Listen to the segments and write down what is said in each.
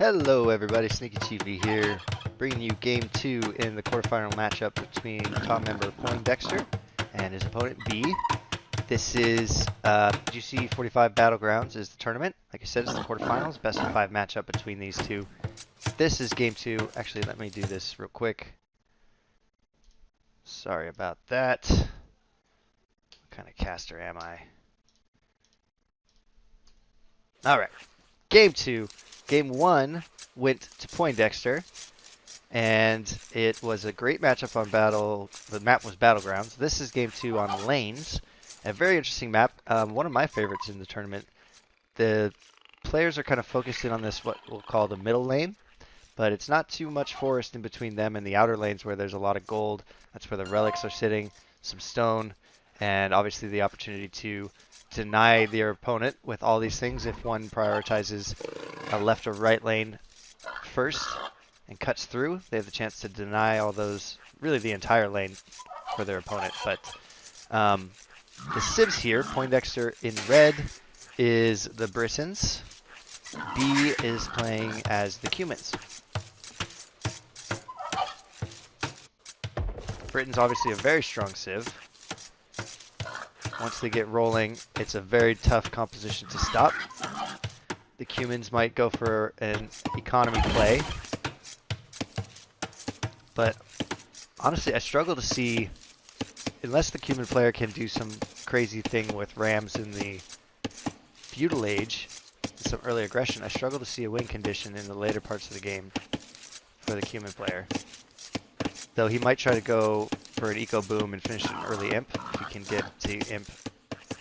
Hello everybody, Sneaky TV here, bringing you Game 2 in the quarterfinal matchup between top member PoinDexter and his opponent B. This is GC 45 Battlegrounds is the tournament. Like I said, it's the quarterfinals, best of 5 matchup between these two. This is Game 2. Actually, let me do this real quick. Sorry about that. What kind of caster am I? Alright, Game 2. Game 1 went to PoinDexter, and it was a great matchup on the map was Battlegrounds. This is Game 2 on Lanes, a very interesting map, one of my favorites in the tournament. The players are kind of focused in on this, what we'll call the middle lane, but it's not too much forest in between them and the outer lanes where there's a lot of gold. That's where the relics are sitting, some stone, and obviously the opportunity to deny their opponent with all these things if one prioritizes a left or right lane first and cuts through. They have the chance to deny all those, really the entire lane for their opponent. But the Civs here, PoinDexter in red is the Britons. B is playing as the Cumans. Britons obviously a very strong Civ. Once they get rolling, it's a very tough composition to stop. The Cumans might go for an economy play, but honestly, I struggle to see, unless the Cuman player can do some crazy thing with rams in the feudal age, some early aggression, I struggle to see a win condition in the later parts of the game for the Cuman player. Though he might try to go for an eco boom and finish an early imp if he can get to imp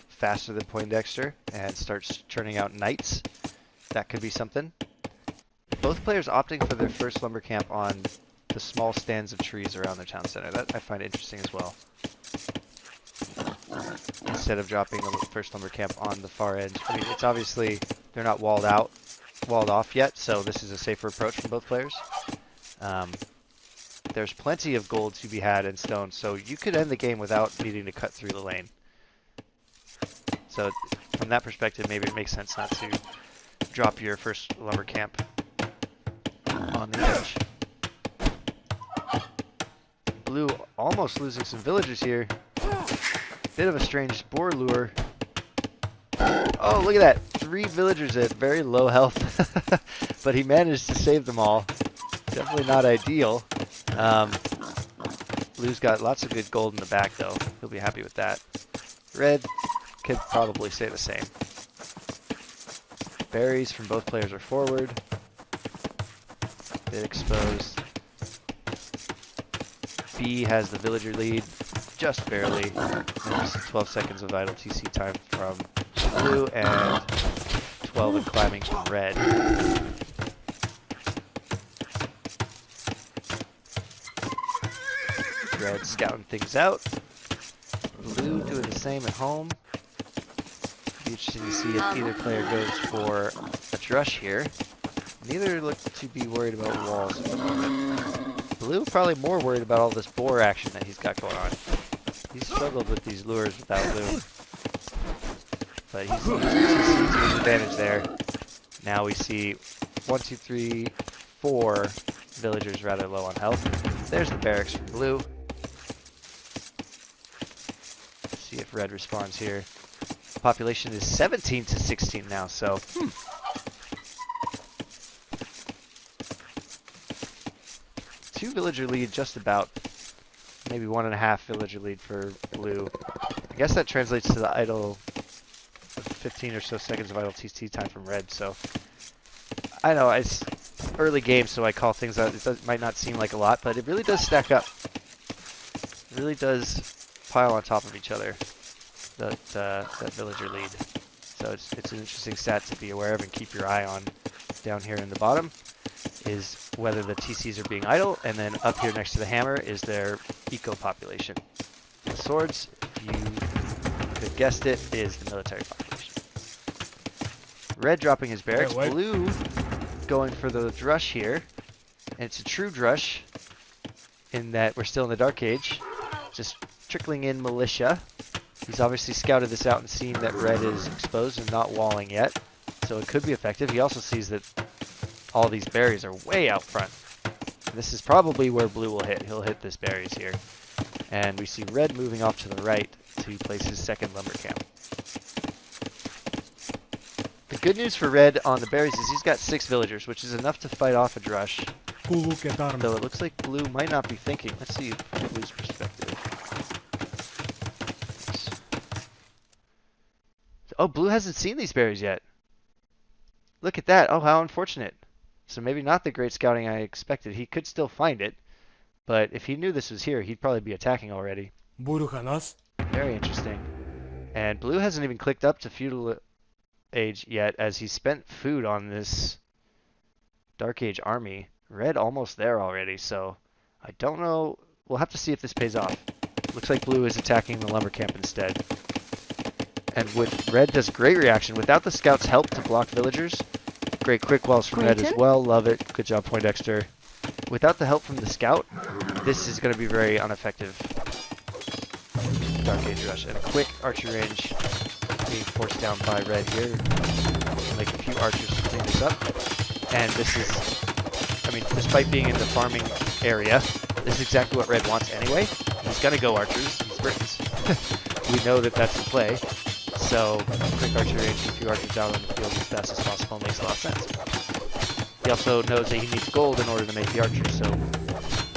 faster than PoinDexter and starts churning out knights. That could be something. Both players opting for their first lumber camp on the small stands of trees around their town center. That I find interesting as well. Instead of dropping the first lumber camp on the far edge. I mean, it's obviously they're not walled off yet, so this is a safer approach from both players. There's plenty of gold to be had in stone, so you could end the game without needing to cut through the lane. So from that perspective, maybe it makes sense not to drop your first lumber camp on the edge. Blue almost losing some villagers here. Bit of a strange boar lure. Oh, look at that. 3 villagers at very low health, but he managed to save them all. Definitely not ideal. Blue's got lots of good gold in the back, though. He'll be happy with that. Red could probably say the same. Berries from both players are forward. Bit exposed. B has the villager lead, just barely. And just 12 seconds of idle TC time from Blue and 12 in climbing from Red. Red scouting things out. Blue doing the same at home. Be interesting to see if either player goes for a drush here. Neither look to be worried about walls at the moment. Blue probably more worried about all this boar action that he's got going on. He's struggled with these lures without Blue. But he's to his advantage there. Now we see 1, 2, 3, 4 villagers rather low on health. There's the barracks from Blue. See if Red responds here. Population is 17 to 16 now, so 2 villager lead just about. Maybe 1.5 villager lead for Blue. I guess that translates to the idle 15 or so seconds of idle TC time from Red, so I know it's early game, so I call things out. It might not seem like a lot, but it really does stack up. It really does pile on top of each other, that villager lead. So it's an interesting stat to be aware of and keep your eye on down here in the bottom, is whether the TCs are being idle, and then up here next to the hammer is their eco population. The swords, if you could have guessed it, is the military population. Red dropping his barracks, Blue going for the drush here, and it's a true drush in that we're still in the Dark Age, just trickling in militia. He's obviously scouted this out and seen that Red is exposed and not walling yet, so it could be effective. He also sees that all these berries are way out front. This is probably where blue will hit. He'll hit this berries here. And we see red moving off to the right to place his second lumber camp. The good news for red on the berries is he's got 6 villagers, which is enough to fight off a drush. Though it looks like blue might not be thinking. Let's see from blue's perspective. Oh, blue hasn't seen these berries yet. Look at that. Oh, how unfortunate. So maybe not the great scouting I expected. He could still find it. But if he knew this was here, he'd probably be attacking already. Very interesting. And blue hasn't even clicked up to feudal age yet, as he spent food on this Dark Age army. Red almost there already, so I don't know. We'll have to see if this pays off. Looks like blue is attacking the lumber camp instead. And with red does great reaction. Without the scout's help to block villagers, great quick walls from red as well. Love it. Good job, PoinDexter. Without the help from the scout, this is going to be very ineffective. Dark Age rush and a quick archer range being forced down by red here. Like a few archers to clean this up. And this is, I mean, despite being in the farming area, this is exactly what red wants anyway. He's going to go archers. He's Britons. We know that that's the play. So, quick archer range, a few archers out on the field as fast as possible makes a lot of sense. He also knows that he needs gold in order to make the archers, so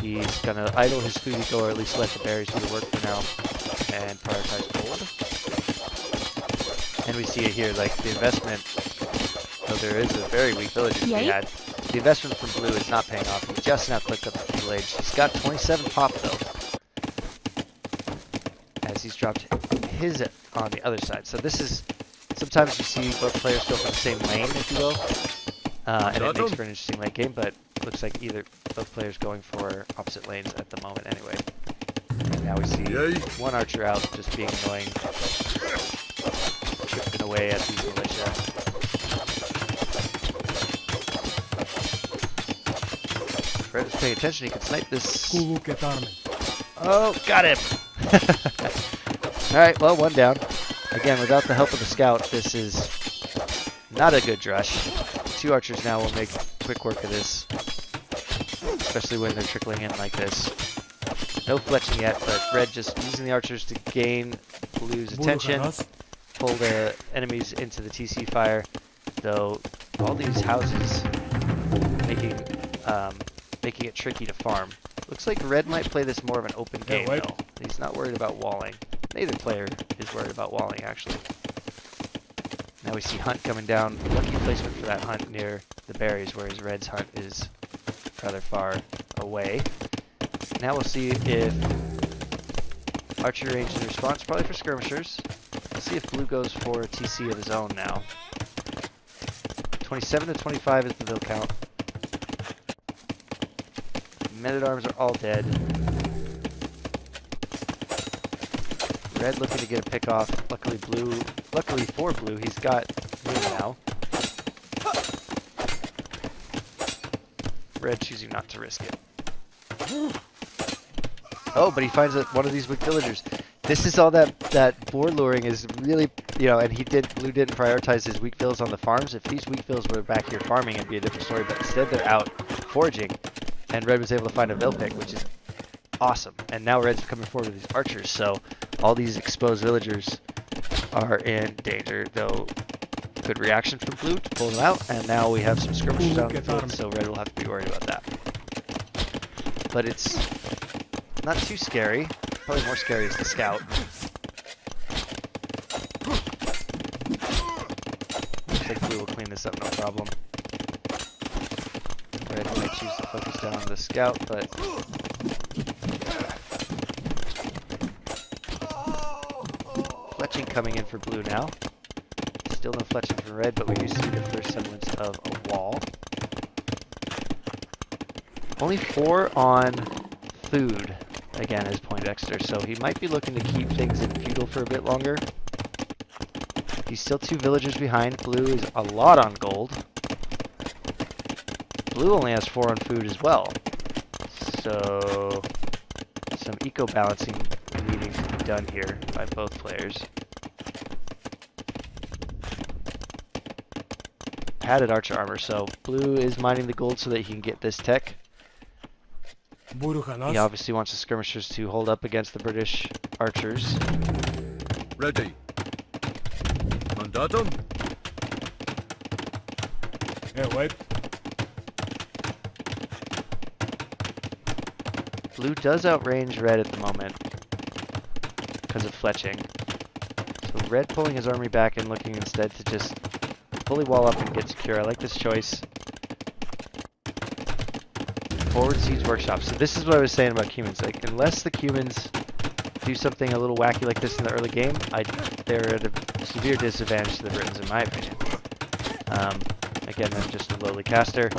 he's going to idle his food or at least let the berries do the work for now and prioritize gold. And we see it here, like the investment, though there is a very weak villager we had, the investment from blue is not paying off. He just now clicked up the feudal age. He's got 27 pop though, as he's dropped his on the other side. So this is, sometimes you see both players go for the same lane, if you will, and it makes for an interesting late game, but looks like both players going for opposite lanes at the moment anyway. And now we see one archer out just being annoying, chipping away at these militia. If Red is paying attention, he can snipe this. Oh, got him! Alright, well, one down. Again, without the help of the scout, this is not a good drush. 2 archers now will make quick work of this, especially when they're trickling in like this. No fletching yet, but red just using the archers to gain blue's attention, pull the enemies into the TC fire, though all these houses making it tricky to farm. Looks like red might play this more of an open game though. He's not worried about walling. Neither player is worried about walling actually. Now we see hunt coming down. Lucky placement for that hunt near the berries, whereas red's hunt is rather far away. Now we'll see if archery range in response, probably for skirmishers. We'll see if blue goes for a TC of his own now. 27 to 25 is the bill count. Men-at-arms are all dead. Red looking to get a pick off. Luckily for blue, he's got blue now. Red choosing not to risk it. Oh, but he finds one of these weak villagers. This is all that board luring is really, you know, and blue didn't prioritize his weak villas on the farms. If these weak villas were back here farming, it'd be a different story, but instead they're out foraging, and red was able to find a vill pick, which is awesome. And now red's coming forward with these archers, so all these exposed villagers are in danger, though good reaction from blue to pull them out, and now we have some skirmishers out in the field, so red will have to be worried about that. But it's not too scary. Probably more scary is the scout. Looks like blue will clean this up, no problem. Red might choose to focus down on the scout, but fletching coming in for blue now. Still no fletching for red, but we do see the first semblance of a wall. Only 4 on food, again, as PoinDexter, so he might be looking to keep things in feudal for a bit longer. He's still 2 villagers behind. Blue is a lot on gold. Blue only has 4 on food as well. So some eco-balancing needing to be done here by both players. padded archer armor. So blue is mining the gold so that he can get this tech. He obviously wants the skirmishers to hold up against the British archers. Ready. Mandatum. Yeah, wait. Blue does outrange red at the moment because of fletching. So red pulling his army back and looking instead to just fully wall up and get secure. I like this choice. Forward siege workshop. So this is what I was saying about Cumans. Like, unless the Cumans do something a little wacky like this in the early game, they're at a severe disadvantage to the Britons, in my opinion. Again, I'm just a lowly caster.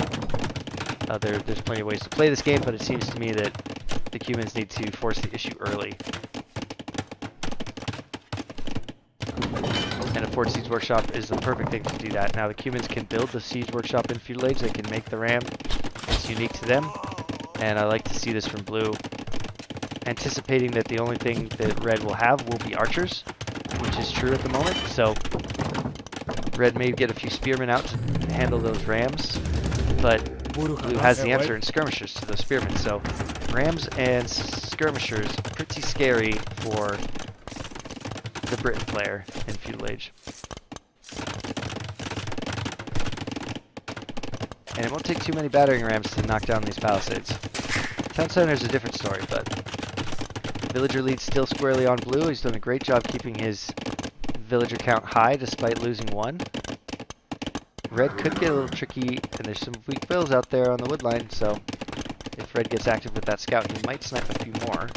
There's plenty of ways to play this game, but it seems to me that the Cumans need to force the issue early. And a forward siege workshop is the perfect thing to do that. Now the Cumans can build the siege workshop in feudal age. They can make the ram. It's unique to them, and I like to see this from blue. Anticipating that the only thing that red will have will be archers, which is true at the moment. So red may get a few spearmen out to handle those rams, but blue has the answer in skirmishers to those spearmen. So rams and skirmishers, pretty scary for the Briton player in feudal age. And it won't take too many battering rams to knock down these palisades. Town center is a different story, but villager lead's still squarely on blue. He's done a great job keeping his villager count high despite losing one. Red could get a little tricky, and there's some weak bills out there on the wood line, so if red gets active with that scout, he might snipe a few more.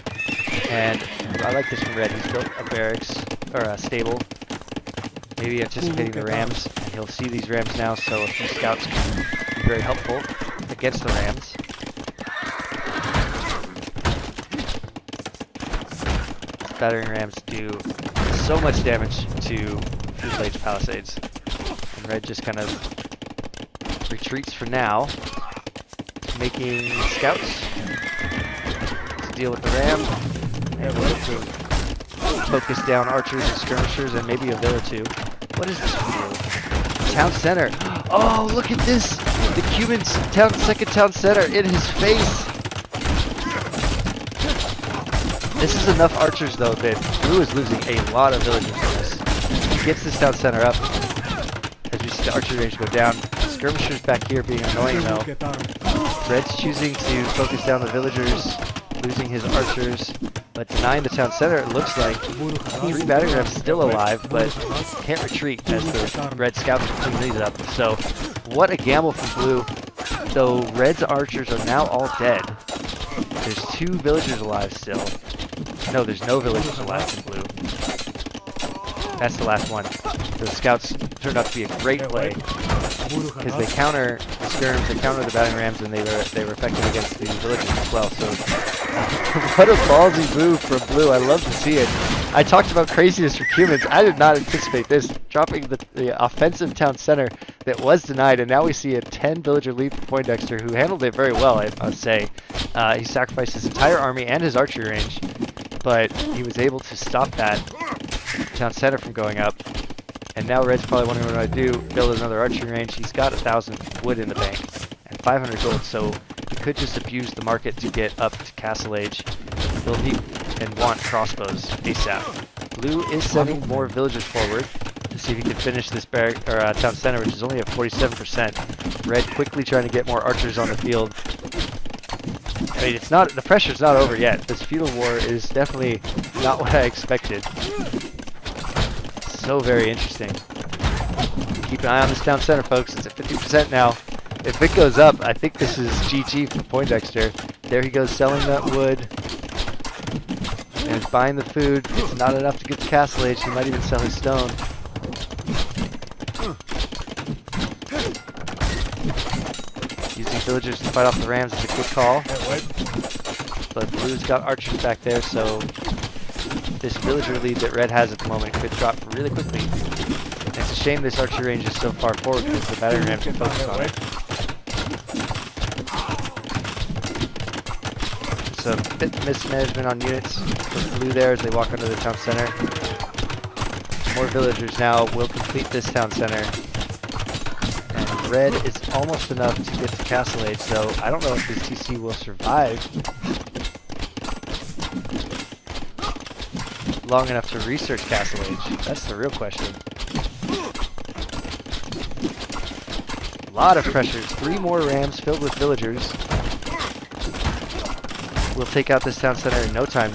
And I like this from red. He's built a barracks, or a stable, maybe anticipating the rams, and he'll see these rams now, so a few scouts can be very helpful against the rams. Battering rams do so much damage to feudal age palisades. And red just kind of retreats for now, making scouts to deal with the ram, and we'll look to focus down archers and skirmishers and maybe a vill or two. What is this field? Town center. Oh, look at this! The Cumans second town center in his face. This is enough archers though that blue is losing a lot of villagers from this. He gets this town center up as we see the archery range go down. Skirmishers back here being annoying though. Red's choosing to focus down the villagers, losing his archers, but denying the town center. It looks like 3 battering rams still alive, but can't retreat as the red scouts are cleaning these up. So what a gamble from blue. Though red's archers are now all dead. There's 2 villagers alive still. No, there's no villagers alive in blue. That's the last one. The scouts turned out to be a great play because they counter the skirms, they counter the battering rams, and they were effective against the villagers as well. So what a ballsy move from blue. I love to see it. I talked about craziness for Cumans. I did not anticipate this. Dropping the offensive town center that was denied, and now we see a 10 villager lead for PoinDexter, who handled it very well, I must say. He sacrificed his entire army and his archery range, but he was able to stop that town center from going up. And now red's probably wondering what I do. Build another archery range. He's got 1,000 wood in the bank and 500 gold, so he could just abuse the market to get up to castle age. He'll need and want crossbows ASAP. Blue is sending more villagers forward to see if he can finish this town center, which is only at 47%. Red quickly trying to get more archers on the field. I mean, it's not, the pressure's not over yet. This feudal war is definitely not what I expected. So very interesting. Keep an eye on this town center, folks. It's at 50% now. If it goes up, I think this is GG for PoinDexter. There he goes, selling that wood. And he's buying the food. It's not enough to get to castle age. He might even sell his stone. Using villagers to fight off the rams is a good call. But blue's got archers back there, so this villager lead that red has at the moment could drop really quickly. And it's a shame this archery range is so far forward because the battering rams can focus on it. Some bit mismanagement on units for blue there as they walk under the town center. More villagers now will complete this town center. And Red is almost enough to get to Castle Age, though I don't know if this TC will survive long enough to research Castle Age. That's the real question. A lot of pressure. 3 more rams filled with villagers. We'll take out this town center in no time.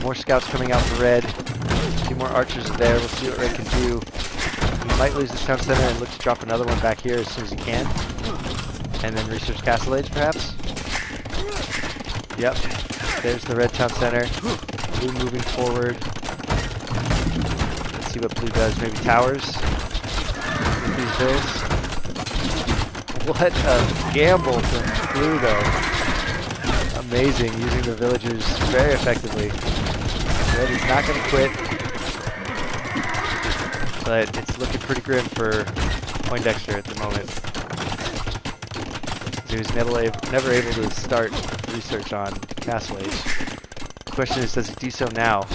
More scouts coming out for Red. A few more archers are there. We'll see what Red can do. He might lose this town center and look to drop another one back here as soon as he can. And then research Castle Age, perhaps? Yep. There's the Red town center. Blue moving forward. Let's see what Blue does. Maybe towers with these bills. What a gamble from Blue, though. Amazing, using the villagers very effectively. Red is not going to quit, but it's looking pretty grim for PoinDexter at the moment. He was never able to start research on Castle Age. The question is, does he do so now?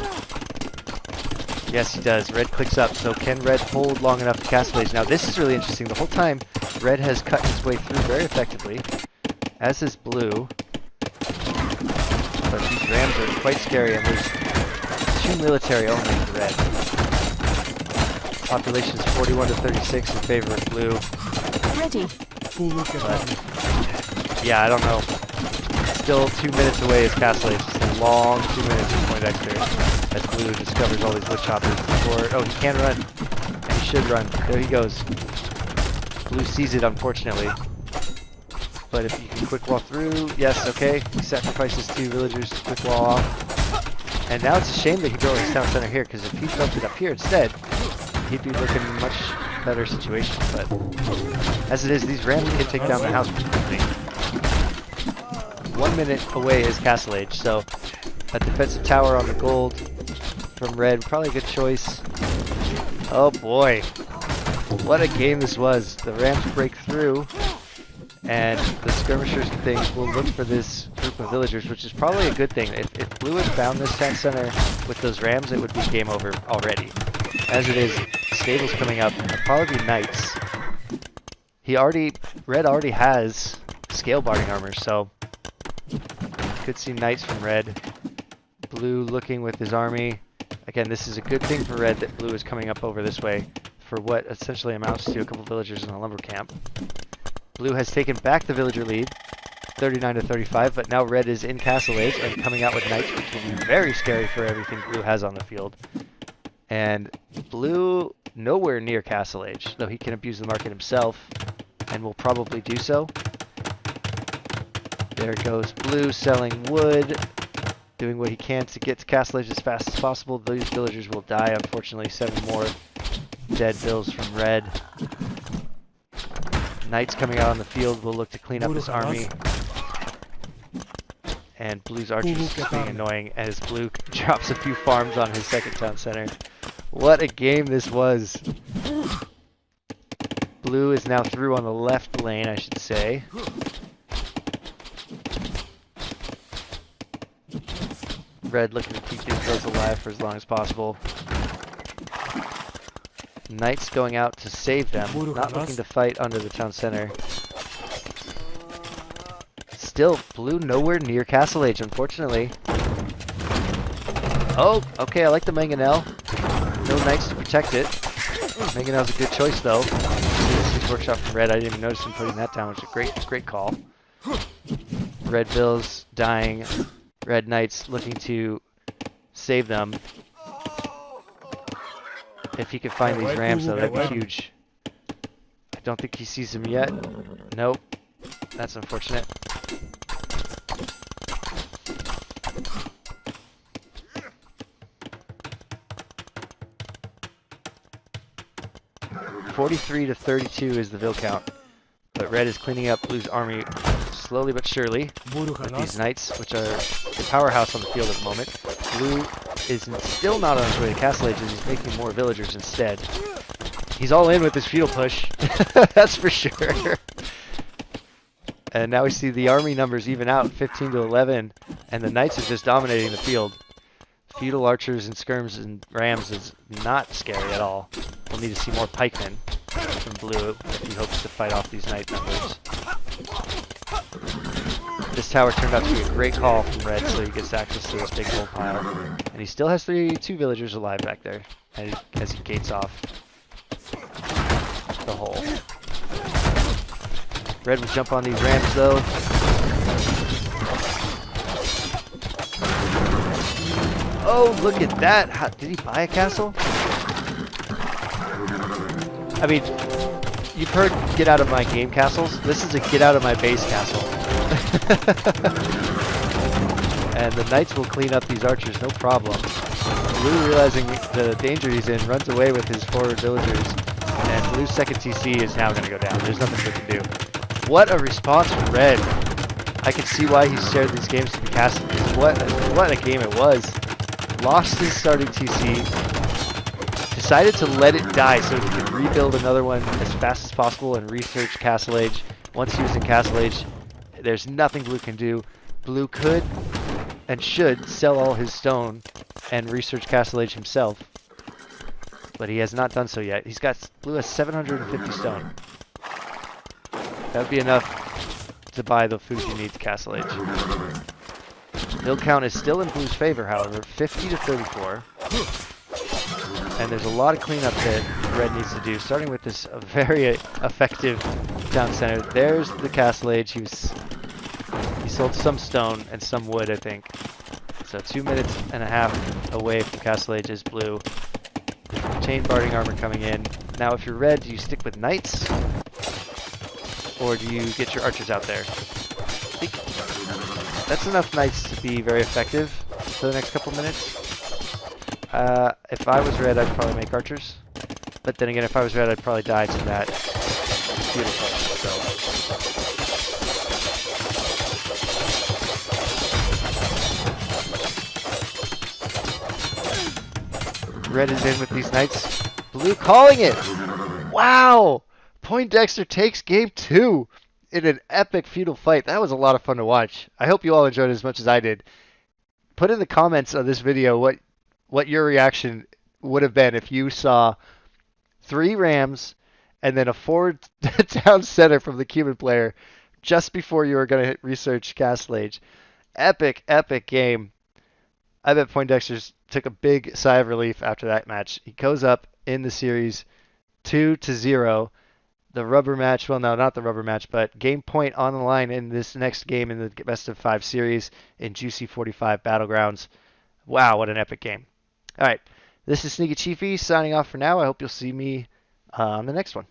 Yes, he does. Red clicks up, so can Red hold long enough to Castle Age? Now this is really interesting. The whole time, Red has cut his way through very effectively, as is Blue. But these rams are quite scary, and there's 2 military only for Red. Population is 41 to 36 in favor of Blue. Ready. But, yeah, I don't know. Still 2 minutes away is Castle Age. Just a long 2 minutes for PoinDexter as Blue discovers all these wood choppers before. Oh, he can run. And he should run. There he goes. Blue sees it, unfortunately. But if you can quick wall through, yes, okay. He sacrifices 2 villagers to quick wall off. And now it's a shame that he built his town center here, because if he built it up here instead, he'd be looking in a much better situation. But as it is, these rams can take down the house pretty quickly. 1 minute away is Castle Age, so a defensive tower on the gold from Red, probably a good choice. Oh boy, what a game this was. The rams break through, and the skirmishers and things will look for this group of villagers, which is probably a good thing. If Blue had found this town center with those rams, it would be game over already. As it is, stables coming up, it'll probably be knights. Red already has scale barding armor, so could see knights from Red. Blue looking with his army. Again, this is a good thing for Red that Blue is coming up over this way for what essentially amounts to a couple villagers in a lumber camp. Blue has taken back the villager lead, 39 to 35, but now Red is in Castle Age and coming out with knights, which will be very scary for everything Blue has on the field. And Blue nowhere near Castle Age, though he can abuse the market himself, and will probably do so. There goes Blue selling wood, doing what he can to get to Castle Age as fast as possible. These villagers will die, unfortunately. 7 more dead bills from Red. Knights coming out on the field will look to clean up his army. And Blue's archers is being annoying as Blue drops a few farms on his second town center. What a game this was. Blue is now through on the left lane, I should say. Red looking to keep these bills alive for as long as possible. Knights going out to save them, not looking to fight under the town center. Still, Blue nowhere near Castle Age, unfortunately. Oh, okay, I like the mangonel. No knights to protect it. Mangonel's a good choice, though. This workshop from Red, I didn't even notice him putting that down, which is a great call. Red bills dying. Red knights looking to save them. If he could find these rams, though, that'd be huge. I don't think he sees them yet. Nope. That's unfortunate. (43 to 32) is the Vil count. But Red is cleaning up Blue's army slowly but surely with these knights, which are the powerhouse on the field at the moment. Blue is still not on his way to Castle Age, and he's making more villagers instead. He's all in with his feudal push, that's for sure. And now we see the army numbers even out, 15 to 11, and the knights are just dominating the field. Feudal archers and skirms and rams is not scary at all. We'll need to see more pikemen. from blue if he hopes to fight off these knight numbers. This tower turned out to be a great call from red, so he gets access to this big gold pile. And he still has two villagers alive back there as he gates off the hole. Red will jump on these ramps though. Oh, look at that! Did he buy a castle? I mean, you've heard get out of my game castles. This is a get out of my base castle. And the knights will clean up these archers, no problem. Blue, realizing the danger he's in, runs away with his forward villagers. And Blue's second TC is now going to go down. There's nothing we can do. What a response from Red. I can see why he shared these games to the castle. What a game it was. Lost his starting TC. Decided to let it die so he could rebuild another one as fast as possible and research Castle Age. Once he was in Castle Age, there's nothing Blue can do. Blue could and should sell all his stone and research Castle Age himself. But he has not done so yet. Blue has 750 stone. That would be enough to buy the food you need to Castle Age. Build count is still in Blue's favor, however, 50 to 34. And there's a lot of cleanup that Red needs to do, starting with this very effective town center. There's the Castle Age. He sold some stone and some wood, I think. So 2 minutes and a half away from Castle Age is Blue. Chain barding armor coming in. Now if you're Red, do you stick with knights? Or do you get your archers out there? That's enough knights to be very effective for the next couple minutes. If I was Red, I'd probably make archers. But then again, if I was Red, I'd probably die to that beautiful. So. Red is in with these knights. Blue calling it! Wow! PoinDexter takes game 2 in an epic feudal fight. That was a lot of fun to watch. I hope you all enjoyed it as much as I did. Put in the comments of this video what your reaction would have been if you saw 3 rams and then a forward town center from the Cuban player just before you were going to research Castle Age. Epic, epic game. I bet PoinDexter took a big sigh of relief after that match. He goes up in the series 2-0. The rubber match, well, no, not the rubber match, but game point on the line in this next game in the best of 5 series in Juicy 45 Battlegrounds. Wow, what an epic game. All right, this is Sneaky Chiefy signing off for now. I hope you'll see me on the next one.